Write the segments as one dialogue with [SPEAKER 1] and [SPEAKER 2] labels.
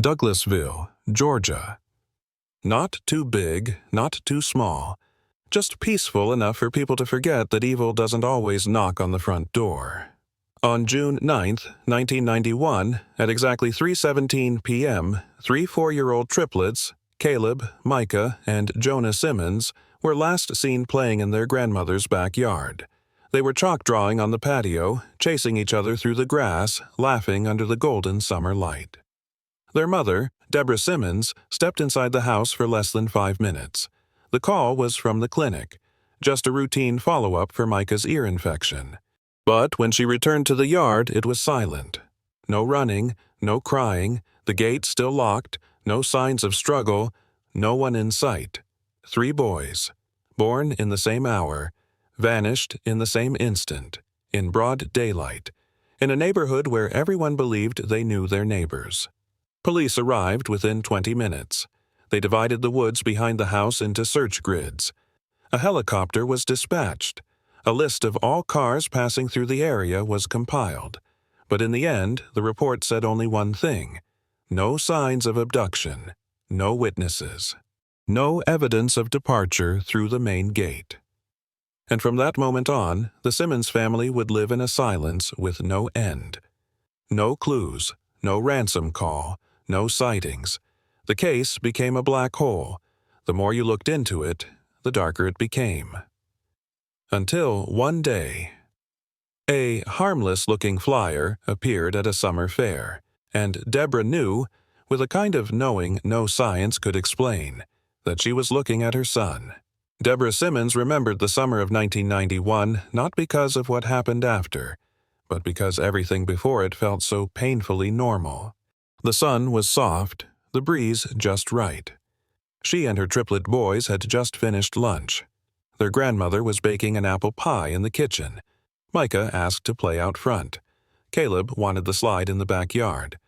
[SPEAKER 1] Douglasville, Georgia. Not too big, not too small. Just peaceful enough for people to forget that evil doesn't always knock on the front door. On June 9th, 1991, at exactly 3:17 p.m., three 4-year-old triplets, Caleb, Micah, and Jonah Simmons, were last seen playing in their grandmother's backyard. They were chalk drawing on the patio, chasing each other through the grass, laughing under the golden summer light. Their mother, Deborah Simmons, stepped inside the house for less than 5 minutes. The call was from the clinic, just a routine follow-up for Micah's ear infection. But when she returned to the yard, it was silent. No running, no crying, the gate still locked, no signs of struggle, no one in sight. 3 boys, born in the same hour, vanished in the same instant, in broad daylight, in a neighborhood where everyone believed they knew their neighbors. Police arrived within 20 minutes. They divided the woods behind the house into search grids. A helicopter was dispatched. A list of all cars passing through the area was compiled. But in the end, the report said only one thing: no signs of abduction, no witnesses, no evidence of departure through the main gate. And from that moment on, the Simmons family would live in a silence with no end. No clues, no ransom call, no sightings. The case became a black hole. The more you looked into it, the darker it became. Until one day, a harmless-looking flyer appeared at a summer fair, and Deborah knew, with a kind of knowing no science could explain, that she was looking at her son. Deborah Simmons remembered the summer of 1991 not because of what happened after, but because everything before it felt so painfully normal. The sun was soft, the breeze just right. She and her triplet boys had just finished lunch. Their grandmother was baking an apple pie in the kitchen. Micah asked to play out front. Caleb wanted the slide in the backyard.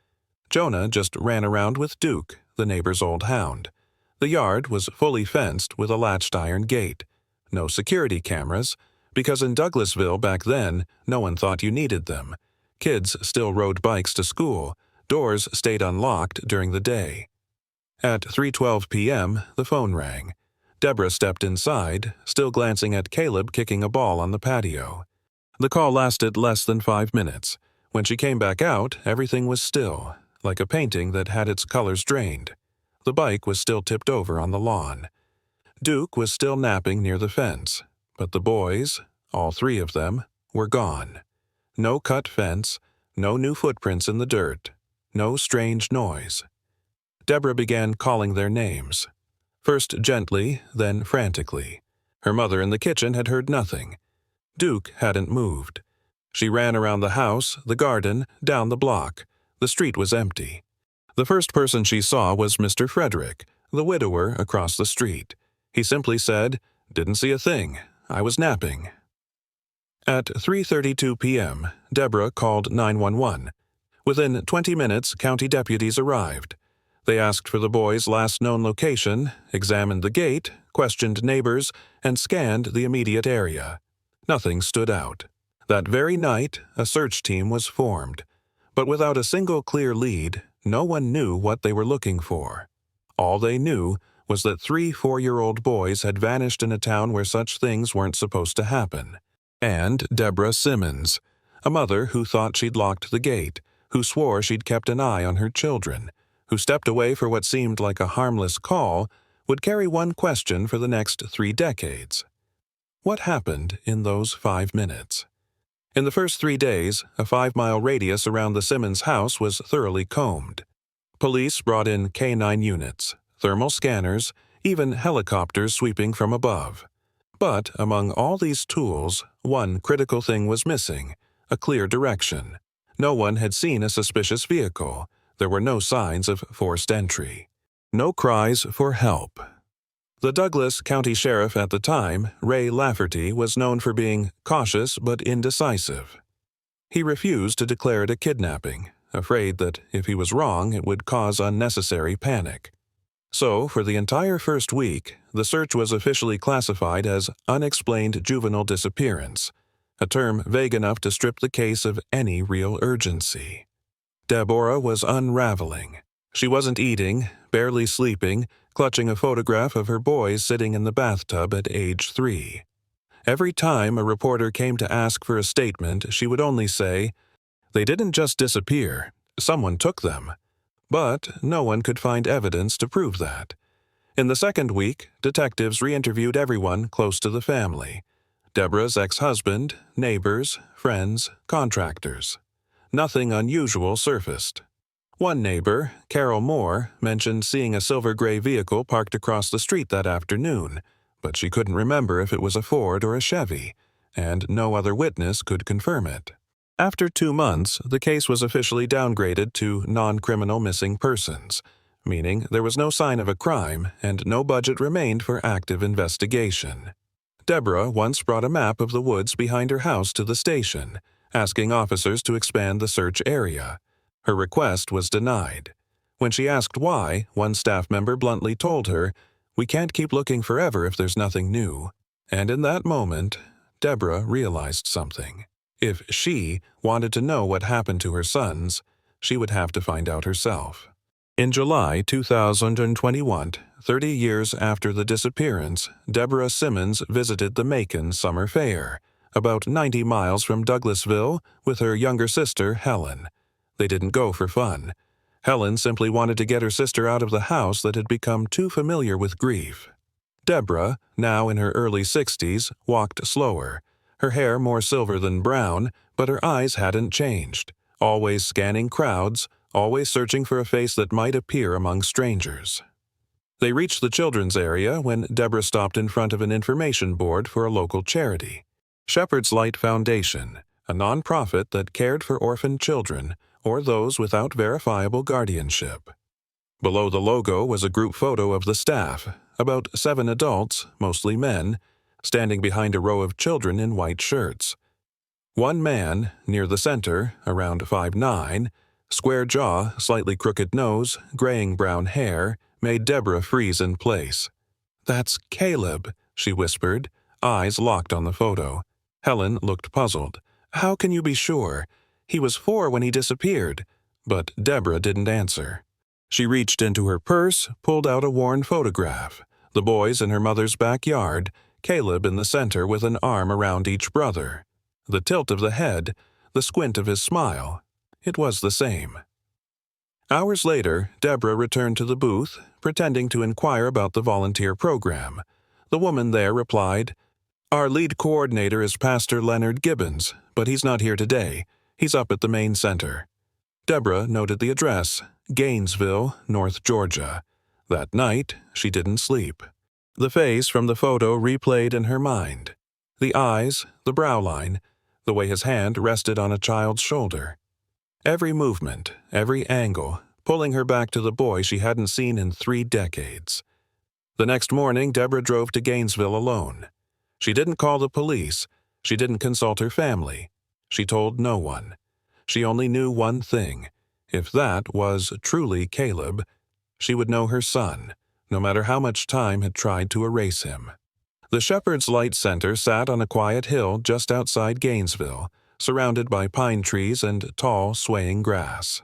[SPEAKER 1] Jonah just ran around with Duke, the neighbor's old hound. The yard was fully fenced with a latched iron gate. No security cameras, because in Douglasville back then, no one thought you needed them. Kids still rode bikes to school. Doors stayed unlocked during the day. At 3:12 p.m., the phone rang. Deborah stepped inside, still glancing at Caleb kicking a ball on the patio. The call lasted less than 5 minutes. When she came back out, everything was still, like a painting that had its colors drained. The bike was still tipped over on the lawn. Duke was still napping near the fence, but the boys, all 3 of them, were gone. No cut fence, no new footprints in the dirt. No strange noise. Deborah began calling their names. First gently, then frantically. Her mother in the kitchen had heard nothing. Duke hadn't moved. She ran around the house, the garden, down the block. The street was empty. The first person she saw was Mr. Frederick, the widower across the street. He simply said, "Didn't see a thing. I was napping." At 3:32 p.m., Deborah called 911. Within 20 minutes, county deputies arrived. They asked for the boys' last known location, examined the gate, questioned neighbors, and scanned the immediate area. Nothing stood out. That very night, a search team was formed. But without a single clear lead, no one knew what they were looking for. All they knew was that 3 4-year-old boys had vanished in a town where such things weren't supposed to happen. And Deborah Simmons, a mother who thought she'd locked the gate, who swore she'd kept an eye on her children, who stepped away for what seemed like a harmless call, would carry one question for the next 3 decades. What happened in those 5 minutes? In the first 3 days, a 5-mile radius around the Simmons house was thoroughly combed. Police brought in K9 units, thermal scanners, even helicopters sweeping from above. But among all these tools, one critical thing was missing: a clear direction. No one had seen a suspicious vehicle. There were no signs of forced entry. No cries for help. The Douglas County Sheriff at the time, Ray Lafferty, was known for being cautious but indecisive. He refused to declare it a kidnapping, afraid that if he was wrong it would cause unnecessary panic. So, for the entire first week, the search was officially classified as unexplained juvenile disappearance, a term vague enough to strip the case of any real urgency. Deborah was unraveling. She wasn't eating, barely sleeping, clutching a photograph of her boys sitting in the bathtub at age 3. Every time a reporter came to ask for a statement, she would only say, "They didn't just disappear, someone took them." But no one could find evidence to prove that. In the second week, detectives re-interviewed everyone close to the family: Deborah's ex-husband, neighbors, friends, contractors. Nothing unusual surfaced. One neighbor, Carol Moore, mentioned seeing a silver gray vehicle parked across the street that afternoon, but she couldn't remember if it was a Ford or a Chevy, and no other witness could confirm it. After 2 months, the case was officially downgraded to non-criminal missing persons, meaning there was no sign of a crime and no budget remained for active investigation. Deborah once brought a map of the woods behind her house to the station, asking officers to expand the search area. Her request was denied. When she asked why, one staff member bluntly told her, "We can't keep looking forever if there's nothing new." And in that moment, Deborah realized something. If she wanted to know what happened to her sons, she would have to find out herself. In July 2021, 30 years after the disappearance, Deborah Simmons visited the Macon Summer Fair, about 90 miles from Douglasville, with her younger sister, Helen. They didn't go for fun. Helen simply wanted to get her sister out of the house that had become too familiar with grief. Deborah, now in her early 60s, walked slower, her hair more silver than brown, but her eyes hadn't changed, always scanning crowds, always searching for a face that might appear among strangers. They reached the children's area when Deborah stopped in front of an information board for a local charity, Shepherd's Light Foundation, a nonprofit that cared for orphaned children or those without verifiable guardianship. Below the logo was a group photo of the staff, about 7 adults, mostly men, standing behind a row of children in white shirts. One man, near the center, around 5'9", square jaw, slightly crooked nose, graying brown hair, made Deborah freeze in place. "That's Caleb," she whispered, eyes locked on the photo. Helen looked puzzled. "How can you be sure? He was 4 when he disappeared." But Deborah didn't answer. She reached into her purse, pulled out a worn photograph. The boys in her mother's backyard, Caleb in the center with an arm around each brother. The tilt of the head, the squint of his smile. It was the same. Hours later, Deborah returned to the booth, pretending to inquire about the volunteer program. The woman there replied, "Our lead coordinator is Pastor Leonard Gibbons, but he's not here today. He's up at the main center." Deborah noted the address, Gainesville, North Georgia. That night, she didn't sleep. The face from the photo replayed in her mind. The eyes, the brow line, the way his hand rested on a child's shoulder. Every movement, every angle, pulling her back to the boy she hadn't seen in 3 decades. The next morning, Deborah drove to Gainesville alone. She didn't call the police. She didn't consult her family. She told no one. She only knew one thing. If that was truly Caleb, she would know her son, no matter how much time had tried to erase him. The Shepherd's Light Center sat on a quiet hill just outside Gainesville, surrounded by pine trees and tall, swaying grass.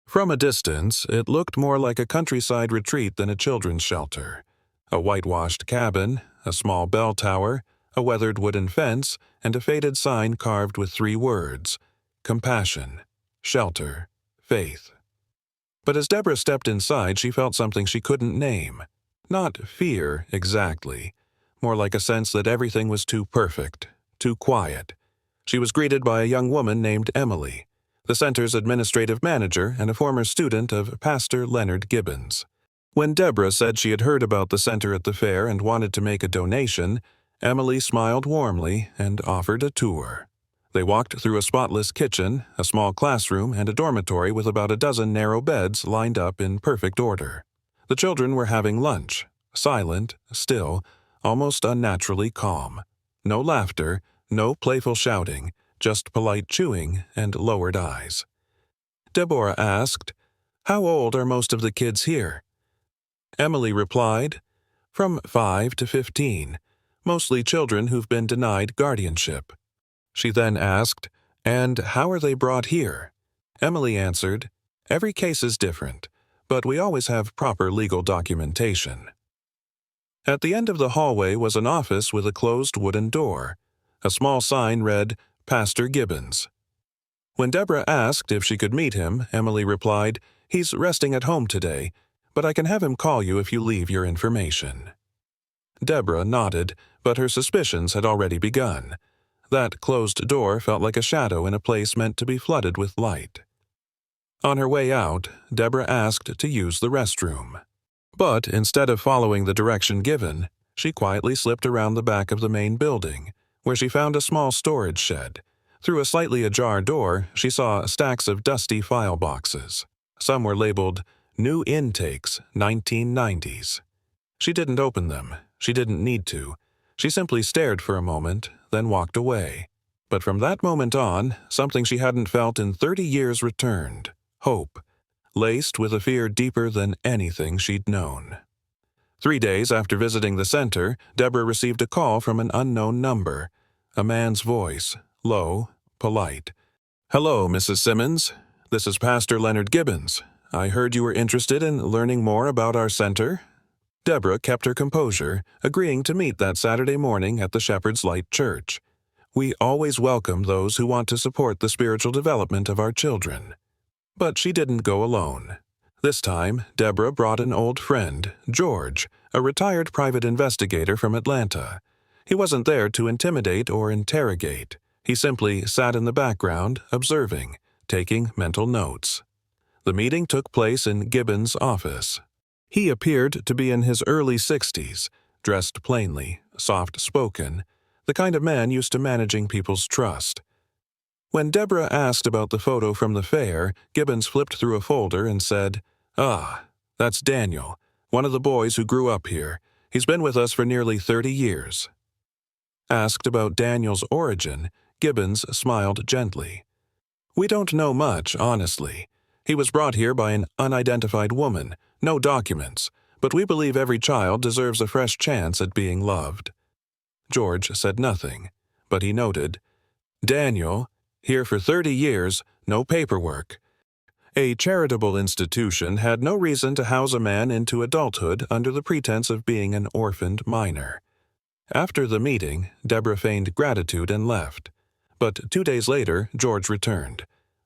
[SPEAKER 1] From a distance, it looked more like a countryside retreat than a children's shelter. A whitewashed cabin, a small bell tower, a weathered wooden fence, and a faded sign carved with 3 words: compassion, shelter, faith. But as Deborah stepped inside, she felt something she couldn't name. Not fear, exactly. More like a sense that everything was too perfect, too quiet. She was greeted by a young woman named Emily, the center's administrative manager and a former student of Pastor Leonard Gibbons. When Deborah said she had heard about the center at the fair and wanted to make a donation, Emily smiled warmly and offered a tour. They walked through a spotless kitchen, a small classroom, and a dormitory with about a dozen narrow beds lined up in perfect order. The children were having lunch, silent, still, almost unnaturally calm. No laughter, no playful shouting, just polite chewing and lowered eyes. Deborah asked, "How old are most of the kids here?" Emily replied, "From 5 to 15, mostly children who've been denied guardianship." She then asked, "And how are they brought here?" Emily answered, "Every case is different. but we always have proper legal documentation. At the end of the hallway was an office with a closed wooden door. A small sign read, Pastor Gibbons. When Deborah asked if she could meet him, Emily replied, "He's resting at home today, but I can have him call you if you leave your information." Deborah nodded, but her suspicions had already begun. That closed door felt like a shadow in a place meant to be flooded with light. On her way out, Deborah asked to use the restroom. But instead of following the direction given, she quietly slipped around the back of the main building, where she found a small storage shed. Through a slightly ajar door, she saw stacks of dusty file boxes. Some were labeled, New Intakes, 1990s. She didn't open them. She didn't need to. She simply stared for a moment, then walked away. But from that moment on, something she hadn't felt in 30 years returned. Hope, laced with a fear deeper than anything she'd known. 3 days after visiting the center, Deborah received a call from an unknown number. A man's voice, low, polite. "Hello, Mrs. Simmons. This is Pastor Leonard Gibbons. I heard you were interested in learning more about our center." Deborah kept her composure, agreeing to meet that Saturday morning at the Shepherd's Light Church. "We always welcome those who want to support the spiritual development of our children." But she didn't go alone. This time, Deborah brought an old friend, George, a retired private investigator from Atlanta. He wasn't there to intimidate or interrogate. He simply sat in the background, observing, taking mental notes. The meeting took place in Gibbons' office. He appeared to be in his early 60s, dressed plainly, soft-spoken, the kind of man used to managing people's trust. When Deborah asked about the photo from the fair, Gibbons flipped through a folder and said, "Ah, that's Daniel, one of the boys who grew up here. He's been with us for nearly 30 years. Asked about Daniel's origin, Gibbons smiled gently. "We don't know much, honestly. He was brought here by an unidentified woman, no documents, but we believe every child deserves a fresh chance at being loved." George said nothing, but he noted, "Daniel, here for 30 years, no paperwork. A charitable institution had no reason to house a man into adulthood under the pretense of being an orphaned minor." After the meeting, Deborah feigned gratitude and left. But 2 days later, George returned.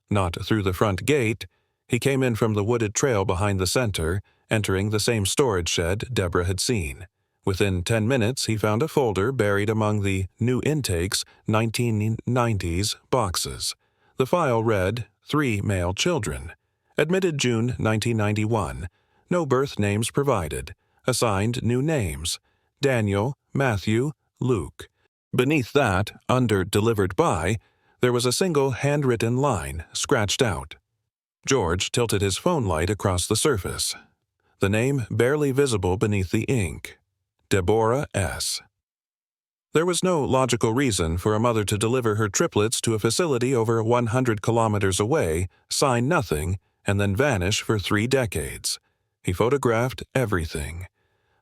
[SPEAKER 1] Not through the front gate. He came in from the wooded trail behind the center, entering the same storage shed Deborah had seen. Within 10 minutes, he found a folder buried among the New Intakes 1990s boxes. The file read, 3 male children. Admitted June 1991. No birth names provided. Assigned new names. Daniel, Matthew, Luke. Beneath that, under Delivered By, there was a single handwritten line, scratched out. George tilted his phone light across the surface. The name barely visible beneath the ink. Deborah S. There was no logical reason for a mother to deliver her triplets to a facility over 100 kilometers away, sign nothing, and then vanish for 3 decades. He photographed everything.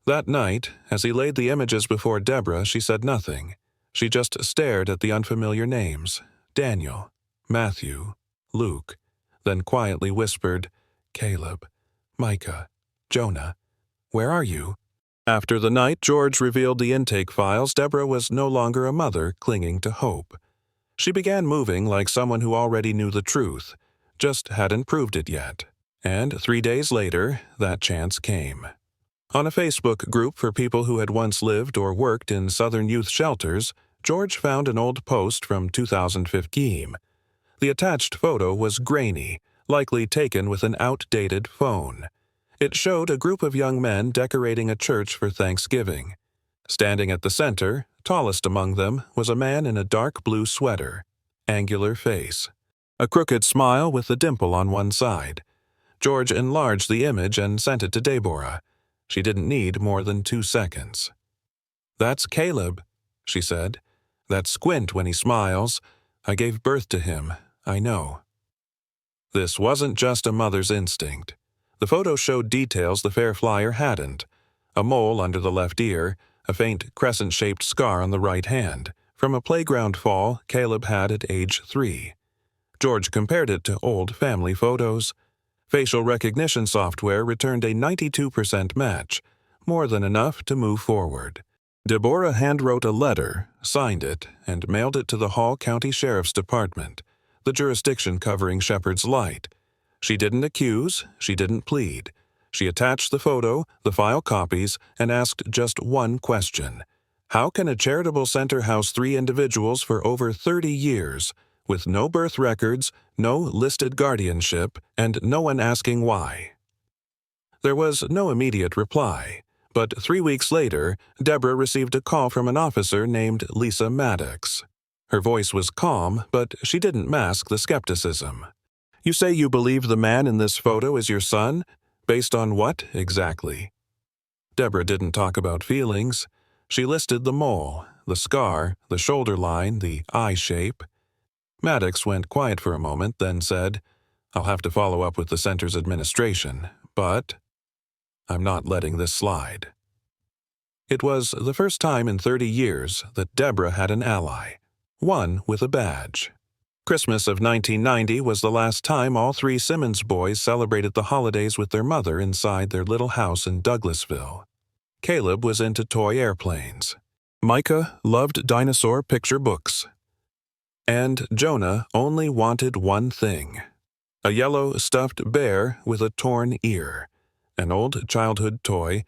[SPEAKER 1] That night, as he laid the images before Deborah, she said nothing. She just stared at the unfamiliar names, Daniel, Matthew, Luke, then quietly whispered, "Caleb, Micah, Jonah, where are you?" After the night George revealed the intake files, Deborah was no longer a mother clinging to hope. She began moving like someone who already knew the truth, just hadn't proved it yet. And 3 days later, that chance came. On a Facebook group for people who had once lived or worked in Southern youth shelters, George found an old post from 2015. The attached photo was grainy, likely taken with an outdated phone. It showed a group of young men decorating a church for Thanksgiving. Standing at the center, tallest among them, was a man in a dark blue sweater, angular face, a crooked smile with a dimple on one side. George enlarged the image and sent it to Deborah. She didn't need more than 2 seconds. "That's Caleb," she said. "That squint when he smiles. I gave birth to him, I know." This wasn't just a mother's instinct. The photo showed details the fair flyer hadn't. A mole under the left ear, a faint crescent-shaped scar on the right hand, from a playground fall Caleb had at age 3. George compared it to old family photos. Facial recognition software returned a 92% match, more than enough to move forward. Deborah handwrote a letter, signed it, and mailed it to the Hall County Sheriff's Department, the jurisdiction covering Shepherd's Light. She didn't accuse, she didn't plead. She attached the photo, the file copies, and asked just one question. How can a charitable center house 3 individuals for over 30 years, with no birth records, no listed guardianship, and no one asking why? There was no immediate reply, but 3 weeks later, Deborah received a call from an officer named Lisa Maddox. Her voice was calm, but she didn't mask the skepticism. "You say you believe the man in this photo is your son? Based on what, exactly?" Deborah didn't talk about feelings. She listed the mole, the scar, the shoulder line, the eye shape. Maddox went quiet for a moment, then said, "I'll have to follow up with the center's administration, but I'm not letting this slide." It was the first time in 30 years that Deborah had an ally, one with a badge. Christmas of 1990 was the last time all 3 Simmons boys celebrated the holidays with their mother inside their little house in Douglasville. Caleb was into toy airplanes. Micah loved dinosaur picture books. And Jonah only wanted one thing: a yellow stuffed bear with a torn ear, an old childhood toy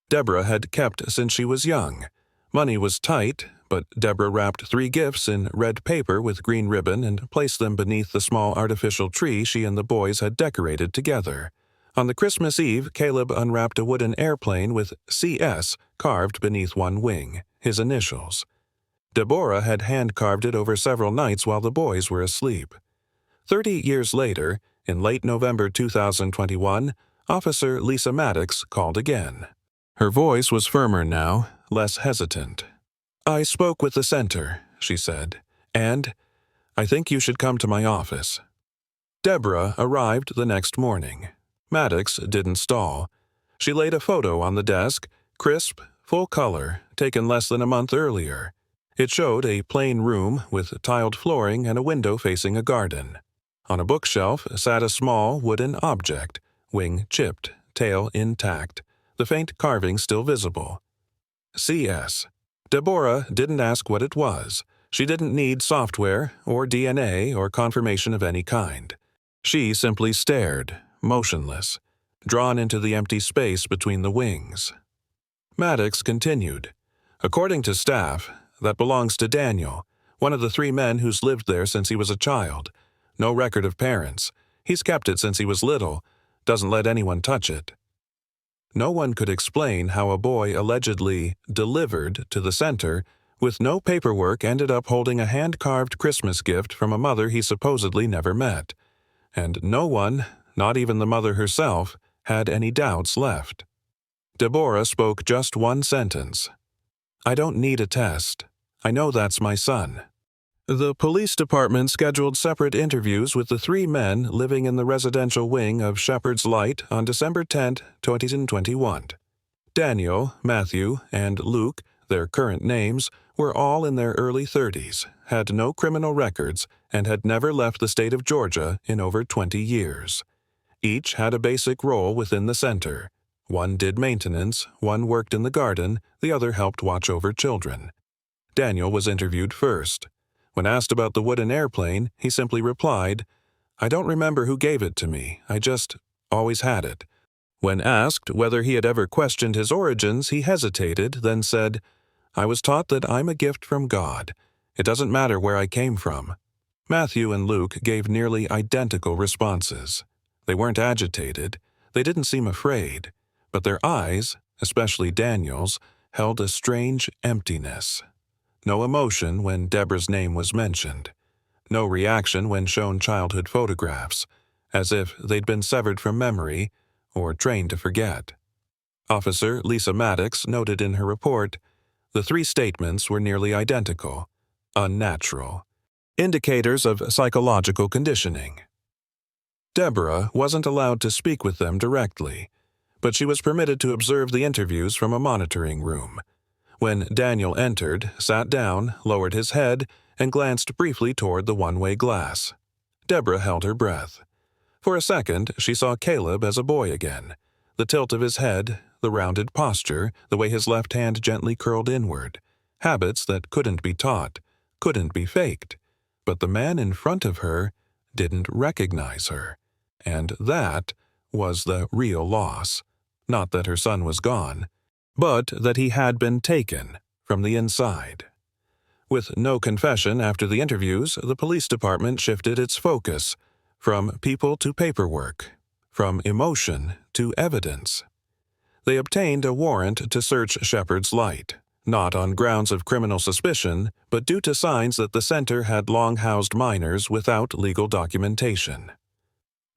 [SPEAKER 1] Deborah had kept since she was young. Money was tight, but Deborah wrapped 3 gifts in red paper with green ribbon and placed them beneath the small artificial tree she and the boys had decorated together. On the Christmas Eve, Caleb unwrapped a wooden airplane with CS carved beneath one wing, his initials. Deborah had hand-carved it over several nights while the boys were asleep. 30 years later, in late November 2021, Officer Lisa Maddox called again. Her voice was firmer now, less hesitant. "I spoke with the center," she said, "and I think you should come to my office." Deborah arrived the next morning. Maddox didn't stall. She laid a photo on the desk, crisp, full color, taken less than a month earlier. It showed a plain room with tiled flooring and a window facing a garden. On a bookshelf sat a small wooden object, wing chipped, tail intact, the faint carving still visible. CS. Deborah didn't ask what it was. She didn't need software or DNA or confirmation of any kind. She simply stared, motionless, drawn into the empty space between the wings. Maddox continued. "According to staff, that belongs to Daniel, one of the 3 men who's lived there since he was a child. No record of parents. He's kept it since he was little, doesn't let anyone touch it." No one could explain how a boy allegedly delivered to the center with no paperwork ended up holding a hand-carved Christmas gift from a mother he supposedly never met. And no one, not even the mother herself, had any doubts left. Deborah spoke just one sentence. "I don't need a test. I know that's my son." The police department scheduled separate interviews with the 3 men living in the residential wing of Shepherd's Light on December 10, 2021. Daniel, Matthew, and Luke, their current names, were all in their early 30s, had no criminal records, and had never left the state of Georgia in over 20 years. Each had a basic role within the center. One did maintenance, one worked in the garden, the other helped watch over children. Daniel was interviewed first. When asked about the wooden airplane, he simply replied, "I don't remember who gave it to me, I just always had it." When asked whether he had ever questioned his origins, he hesitated, then said, "I was taught that I'm a gift from God. It doesn't matter where I came from." Matthew and Luke gave nearly identical responses. They weren't agitated, they didn't seem afraid, but their eyes, especially Daniel's, held a strange emptiness. No emotion when Deborah's name was mentioned. No reaction when shown childhood photographs, as if they'd been severed from memory or trained to forget. Officer Lisa Maddox noted in her report, the 3 statements were nearly identical, unnatural, indicators of psychological conditioning. Deborah wasn't allowed to speak with them directly, but she was permitted to observe the interviews from a monitoring room. When Daniel entered, sat down, lowered his head, and glanced briefly toward the one-way glass. Deborah held her breath. For a second, she saw Caleb as a boy again. The tilt of his head, the rounded posture, the way his left hand gently curled inward. Habits that couldn't be taught, couldn't be faked. But the man in front of her didn't recognize her. And that was the real loss. Not that her son was gone, but that he had been taken from the inside. With no confession after the interviews, the police department shifted its focus from people to paperwork, from emotion to evidence. They obtained a warrant to search Shepherd's Light, not on grounds of criminal suspicion, but due to signs that the center had long housed minors without legal documentation.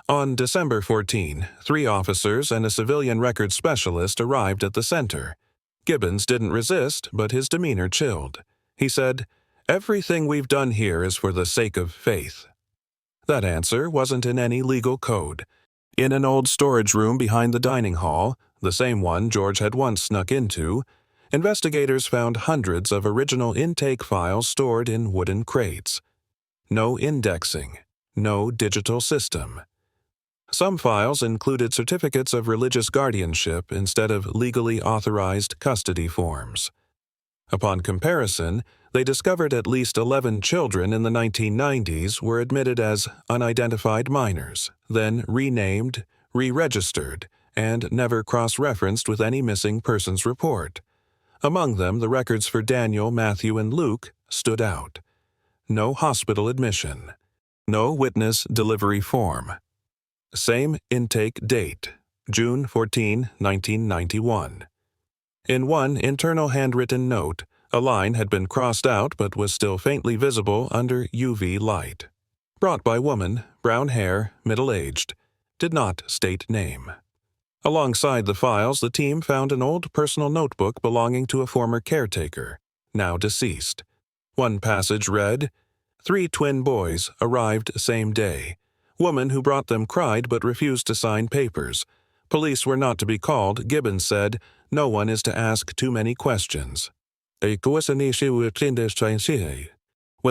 [SPEAKER 1] On December 14, 3 officers and a civilian records specialist arrived at the center. Gibbons didn't resist, but his demeanor chilled. He said, "Everything we've done here is for the sake of faith." That answer wasn't in any legal code. In an old storage room behind the dining hall, the same one George had once snuck into, investigators found hundreds of original intake files stored in wooden crates. No indexing, no digital system. Some files included certificates of religious guardianship instead of legally authorized custody forms. Upon comparison, they discovered at least 11 children in the 1990s were admitted as unidentified minors, then renamed, re-registered, and never cross-referenced with any missing persons report. Among them, the records for Daniel, Matthew, and Luke stood out. No hospital admission. No witness delivery form. Same intake date, June 14, 1991. In one internal handwritten note, a line had been crossed out but was still faintly visible under UV light. Brought by woman, brown hair, middle-aged. Did not state name. Alongside the files, the team found an old personal notebook belonging to a former caretaker, now deceased. One passage read, "3 twin boys arrived same day. Woman who brought them cried but refused to sign papers. Police were not to be called. Gibbons said, 'No one is to ask too many questions.'" When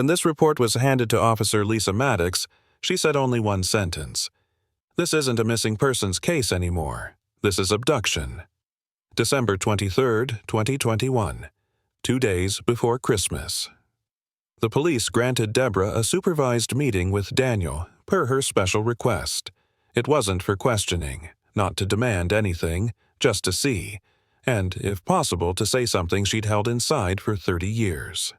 [SPEAKER 1] this report was handed to Officer Lisa Maddox, she said only one sentence. "This isn't a missing persons case anymore. This is abduction." December 23, 2021, 2 days before Christmas. The police granted Deborah a supervised meeting with Daniel, per her special request. It wasn't for questioning, not to demand anything, just to see, and, if possible, to say something she'd held inside for 30 years.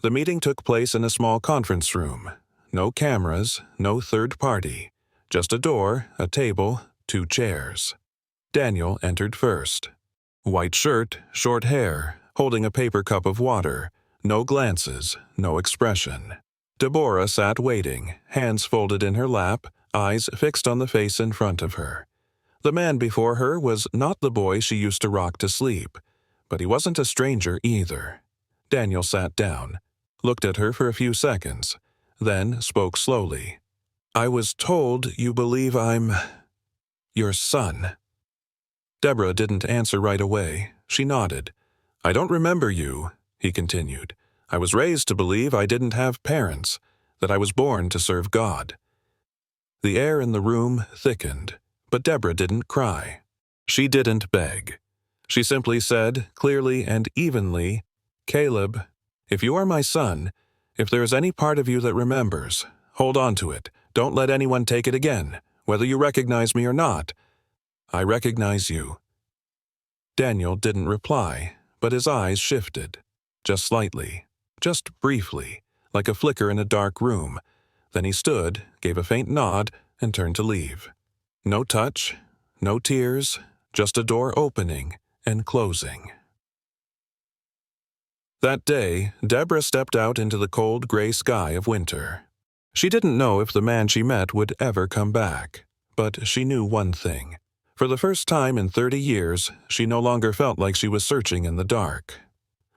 [SPEAKER 1] The meeting took place in a small conference room. No cameras, no third party. Just a door, a table, 2 chairs. Daniel entered first. White shirt, short hair, holding a paper cup of water. No glances, no expression. Deborah sat waiting, hands folded in her lap, eyes fixed on the face in front of her. The man before her was not the boy she used to rock to sleep, but he wasn't a stranger either. Daniel sat down, looked at her for a few seconds, then spoke slowly. "I was told you believe I'm your son." Deborah didn't answer right away. She nodded. "I don't remember you," he continued. "I was raised to believe I didn't have parents, that I was born to serve God." The air in the room thickened, but Deborah didn't cry. She didn't beg. She simply said, clearly and evenly, "Caleb, if you are my son, if there is any part of you that remembers, hold on to it. Don't let anyone take it again, whether you recognize me or not. I recognize you." Daniel didn't reply, but his eyes shifted. Just slightly, just briefly, like a flicker in a dark room. Then he stood, gave a faint nod, and turned to leave. No touch, no tears, just a door opening and closing. That day, Deborah stepped out into the cold gray sky of winter. She didn't know if the man she met would ever come back, but she knew one thing. For the first time in 30 years, she no longer felt like she was searching in the dark.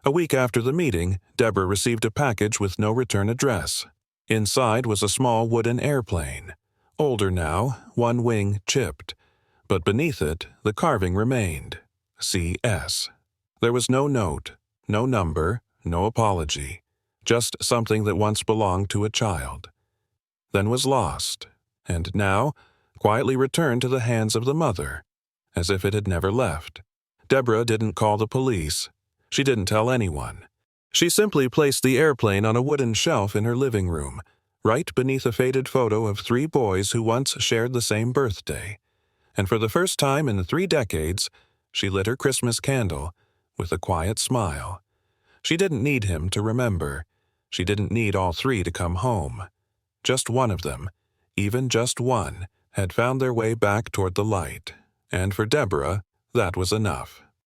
[SPEAKER 1] A week after the meeting, Deborah received a package with no return address. Inside was a small wooden airplane. Older now, one wing chipped. But beneath it, the carving remained. CS. There was no note, no number, no apology. Just something that once belonged to a child. Then was lost. And now, quietly returned to the hands of the mother, as if it had never left. Deborah didn't call the police. She didn't tell anyone. She simply placed the airplane on a wooden shelf in her living room, right beneath a faded photo of 3 boys who once shared the same birthday. And for the first time in 3 decades, she lit her Christmas candle with a quiet smile. She didn't need him to remember. She didn't need all 3 to come home. Just one of them, even just one, had found their way back toward the light. And for Deborah, that was enough.